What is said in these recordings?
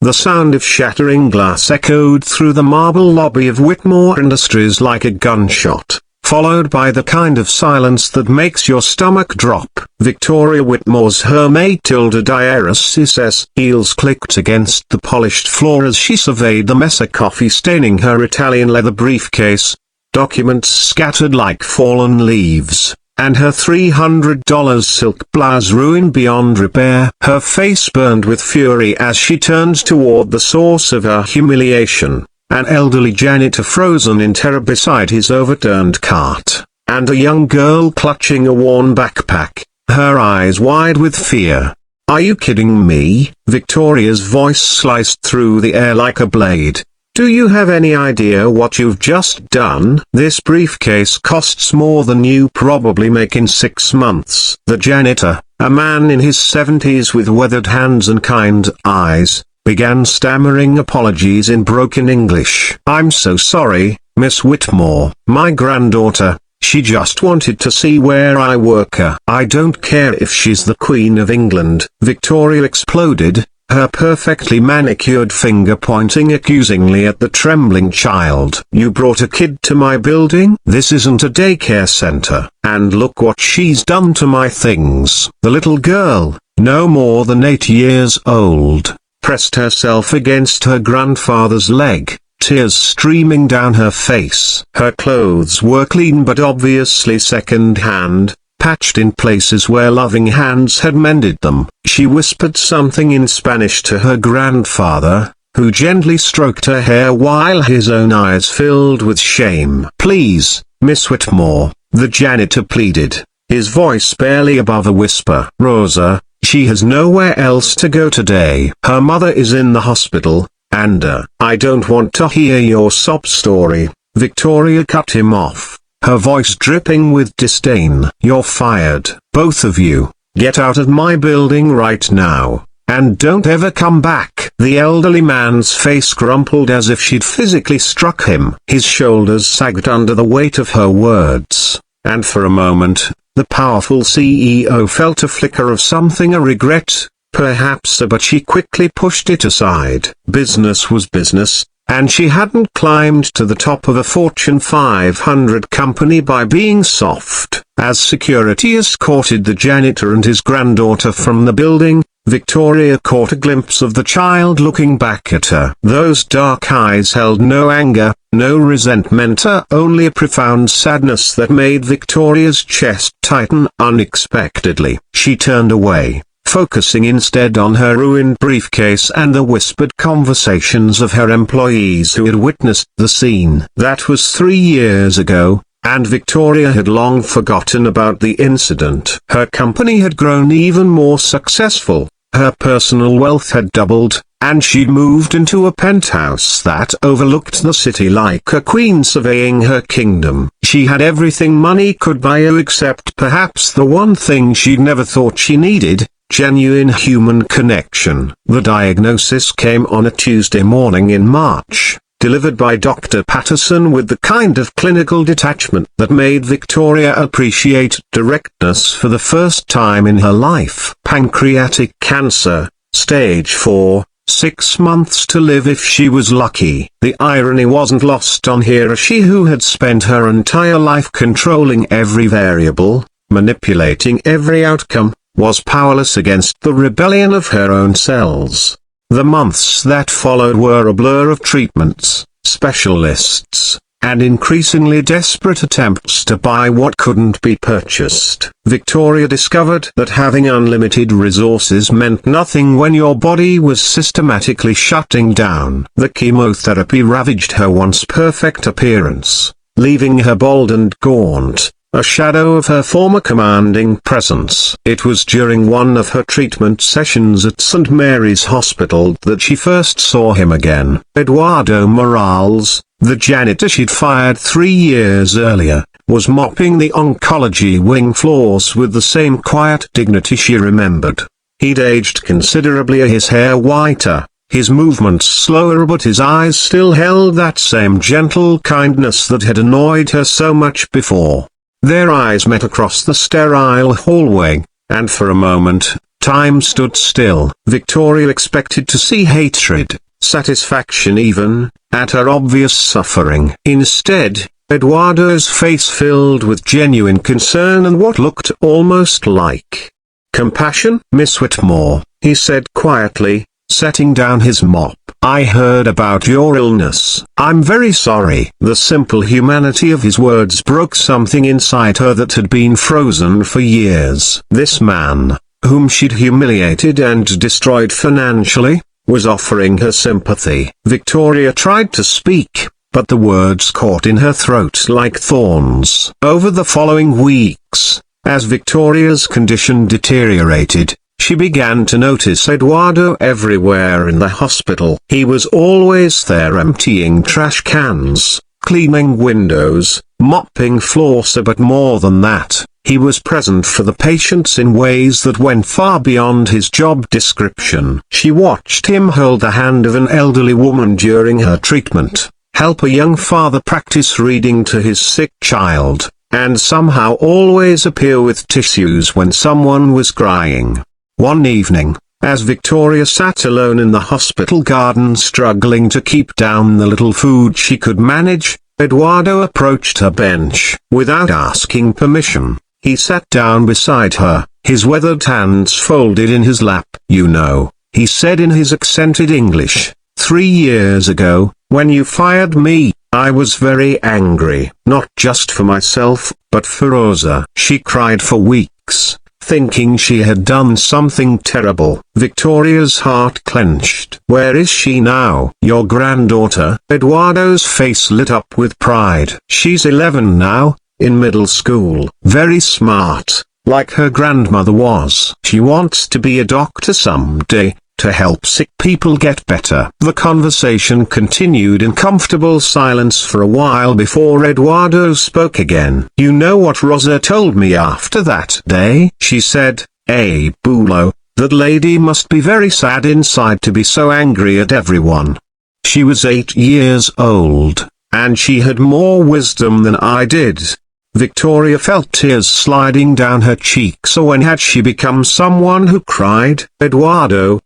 The sound of shattering glass echoed through the marble lobby of Whitmore Industries like a gunshot, followed by the kind of silence that makes your stomach drop. Victoria Whitmore's Hermaid tilde diaresis heels clicked against the polished floor as she surveyed the mess of coffee staining her Italian leather briefcase, documents scattered like fallen leaves, and her $300 silk blouse ruined beyond repair. Her face burned with fury as she turned toward the source of her humiliation, an elderly janitor frozen in terror beside his overturned cart, and a young girl clutching a worn backpack, her eyes wide with fear. "Are you kidding me?" Victoria's voice sliced through the air like a blade. "Do you have any idea what you've just done? This briefcase costs more than you probably make in 6 months." The janitor, a man in his 70s with weathered hands and kind eyes, began stammering apologies in broken English. "I'm so sorry, Miss Whitmore. My granddaughter, she just wanted to see where I work. I don't care if she's the Queen of England." Victoria exploded, her perfectly manicured finger pointing accusingly at the trembling child. "You brought a kid to my building? This isn't a daycare center. And look what she's done to my things." The little girl, no more than 8 years old, pressed herself against her grandfather's leg, tears streaming down her face. Her clothes were clean but obviously second-hand, patched in places where loving hands had mended them. She whispered something in Spanish to her grandfather, who gently stroked her hair while his own eyes filled with shame. "Please, Miss Whitmore," the janitor pleaded, his voice barely above a whisper. "Rosa, she has nowhere else to go today. Her mother is in the hospital, and I don't want to hear your sob story." Victoria cut him off, her voice dripping with disdain. "You're fired, both of you. Get out of my building right now, and don't ever come back." The elderly man's face crumpled as if she'd physically struck him. His shoulders sagged under the weight of her words, and for a moment, the powerful CEO felt a flicker of something, a regret, perhaps, but she quickly pushed it aside. Business was business, and she hadn't climbed to the top of a Fortune 500 company by being soft. As security escorted the janitor and his granddaughter from the building, Victoria caught a glimpse of the child looking back at her. Those dark eyes held no anger, no resentment, only a profound sadness that made Victoria's chest tighten unexpectedly. She turned away, focusing instead on her ruined briefcase and the whispered conversations of her employees who had witnessed the scene. That was 3 years ago, and Victoria had long forgotten about the incident. Her company had grown even more successful, her personal wealth had doubled, and she'd moved into a penthouse that overlooked the city like a queen surveying her kingdom. She had everything money could buy except perhaps the one thing she'd never thought she needed: genuine human connection. The diagnosis came on a Tuesday morning in March, delivered by Dr. Patterson with the kind of clinical detachment that made Victoria appreciate directness for the first time in her life. Pancreatic cancer, stage 4, 6 months to live if she was lucky. The irony wasn't lost on her, as she who had spent her entire life controlling every variable, manipulating every outcome, was powerless against the rebellion of her own cells. The months that followed were a blur of treatments, specialists, and increasingly desperate attempts to buy what couldn't be purchased. Victoria discovered that having unlimited resources meant nothing when your body was systematically shutting down. The chemotherapy ravaged her once perfect appearance, leaving her bald and gaunt, a shadow of her former commanding presence. It was during one of her treatment sessions at St. Mary's Hospital that she first saw him again. Eduardo Morales, the janitor she'd fired 3 years earlier, was mopping the oncology wing floors with the same quiet dignity she remembered. He'd aged considerably, his hair whiter, his movements slower, but his eyes still held that same gentle kindness that had annoyed her so much before. Their eyes met across the sterile hallway, and for a moment, Time stood still. Victoria expected to see hatred, satisfaction even, at her obvious suffering. Instead, Eduardo's face filled with genuine concern and what looked almost like compassion. "Miss Whitmore," he said quietly, setting down his mop. "I heard about your illness. I'm very sorry." The simple humanity of his words broke something inside her that had been frozen for years. This man, whom she'd humiliated and destroyed financially, was offering her sympathy. Victoria tried to speak, but the words caught in her throat like thorns. Over the following weeks, as Victoria's condition deteriorated, she began to notice Eduardo everywhere in the hospital. He was always there emptying trash cans, cleaning windows, mopping floors, but more than that, he was present for the patients in ways that went far beyond his job description. She watched him hold the hand of an elderly woman during her treatment, help a young father practice reading to his sick child, and somehow always appear with tissues when someone was crying. One evening, as Victoria sat alone in the hospital garden struggling to keep down the little food she could manage, Eduardo approached her bench. Without asking permission, he sat down beside her, his weathered hands folded in his lap. "You know," he said in his accented English, 3 years ago, when you fired me, I was very angry. Not just for myself, but for Rosa." She cried for weeks, thinking she had done something terrible. Victoria's heart clenched. "Where is she now?" "Your granddaughter." Eduardo's face lit up with pride. "She's 11 now, in middle school. Very smart, like her grandmother was. She wants to be a doctor someday, to help sick people get better." The conversation continued in comfortable silence for a while before Eduardo spoke again. "You know what Rosa told me after that day?" she said. "Bulo, that lady must be very sad inside to be so angry at everyone. She was 8 years old, and she had more wisdom than I did." Victoria felt tears sliding down her cheeks. So when had she become someone who cried? "Eduardo,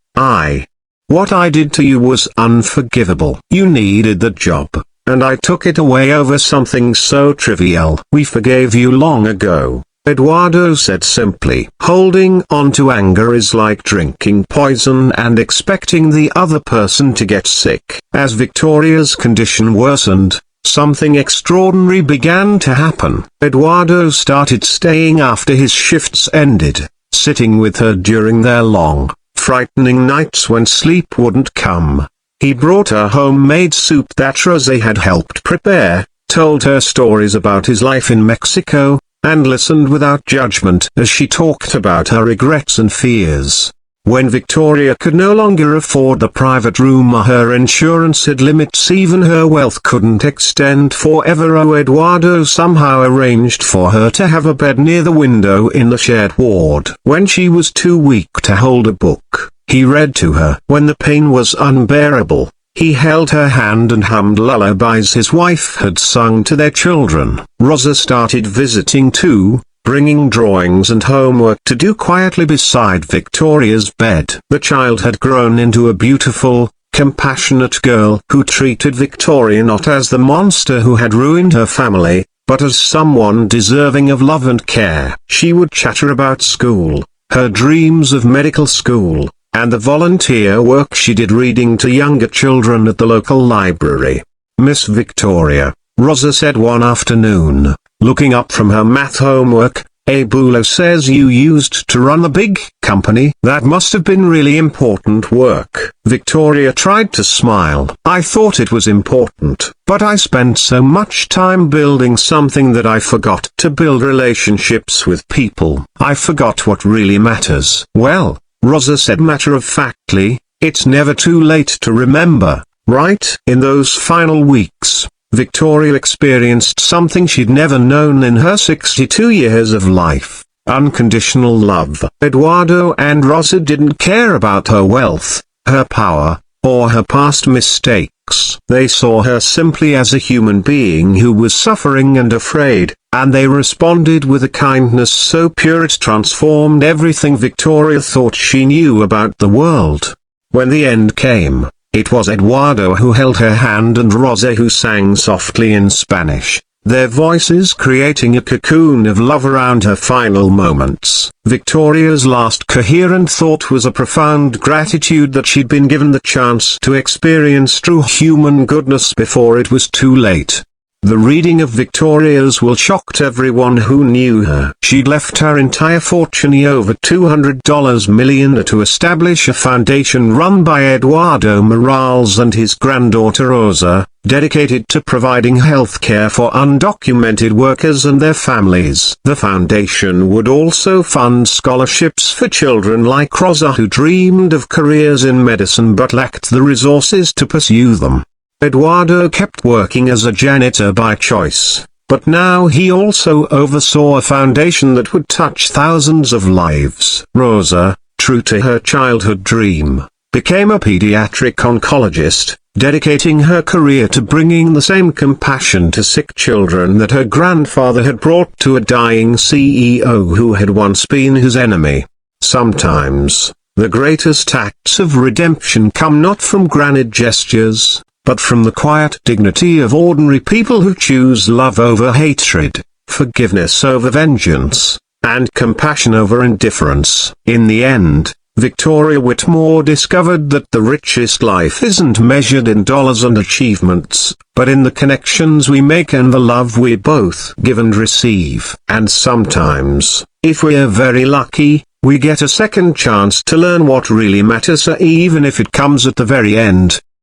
what I did to you was unforgivable. You needed the job, and I took it away over something so trivial. We forgave you long ago," Eduardo said simply. Holding on to anger is like drinking poison and expecting the other person to get sick. As Victoria's condition worsened, something extraordinary began to happen. Eduardo started staying after his shifts ended, sitting with her during their long, frightening nights when sleep wouldn't come. He brought her homemade soup that Rosa had helped prepare, told her stories about his life in Mexico, and listened without judgment as she talked about her regrets and fears. When Victoria could no longer afford the private room or her insurance had limits even her wealth couldn't extend forever, Eduardo somehow arranged for her to have a bed near the window in the shared ward. When she was too weak to hold a book, he read to her. When the pain was unbearable, he held her hand and hummed lullabies his wife had sung to their children. Rosa started visiting too, bringing drawings and homework to do quietly beside Victoria's bed. The child had grown into a beautiful, compassionate girl who treated Victoria not as the monster who had ruined her family, but as someone deserving of love and care. She would chatter about school, her dreams of medical school, and the volunteer work she did reading to younger children at the local library. "Miss Victoria," Rosa said one afternoon, looking up from her math homework, "Bulo says you used to run a big company. That must have been really important work." Victoria tried to smile. "I thought it was important, but I spent so much time building something that I forgot to build relationships with people. I forgot what really matters." "Well," Rosa said matter-of-factly, "it's never too late to remember, right?" In those final weeks, Victoria experienced something she'd never known in her 62 years of life: unconditional love. Eduardo and Rosa didn't care about her wealth, her power, or her past mistakes. They saw her simply as a human being who was suffering and afraid, and they responded with a kindness so pure it transformed everything Victoria thought she knew about the world. When the end came, it was Eduardo who held her hand and Rosa who sang softly in Spanish, their voices creating a cocoon of love around her final moments. Victoria's last coherent thought was a profound gratitude that she'd been given the chance to experience true human goodness before it was too late. The reading of Victoria's will shocked everyone who knew her. She'd left her entire fortune, over $200 million, to establish a foundation run by Eduardo Morales and his granddaughter Rosa, dedicated to providing health care for undocumented workers and their families. The foundation would also fund scholarships for children like Rosa who dreamed of careers in medicine but lacked the resources to pursue them. Eduardo kept working as a janitor by choice, but now he also oversaw a foundation that would touch thousands of lives. Rosa, true to her childhood dream, became a pediatric oncologist, dedicating her career to bringing the same compassion to sick children that her grandfather had brought to a dying CEO who had once been his enemy. Sometimes, the greatest acts of redemption come not from grand gestures, but from the quiet dignity of ordinary people who choose love over hatred, forgiveness over vengeance, and compassion over indifference. In the end, Victoria Whitmore discovered that the richest life isn't measured in dollars and achievements, but in the connections we make and the love we both give and receive. And sometimes, if we're very lucky, we get a second chance to learn what really matters, even if it comes at the very end.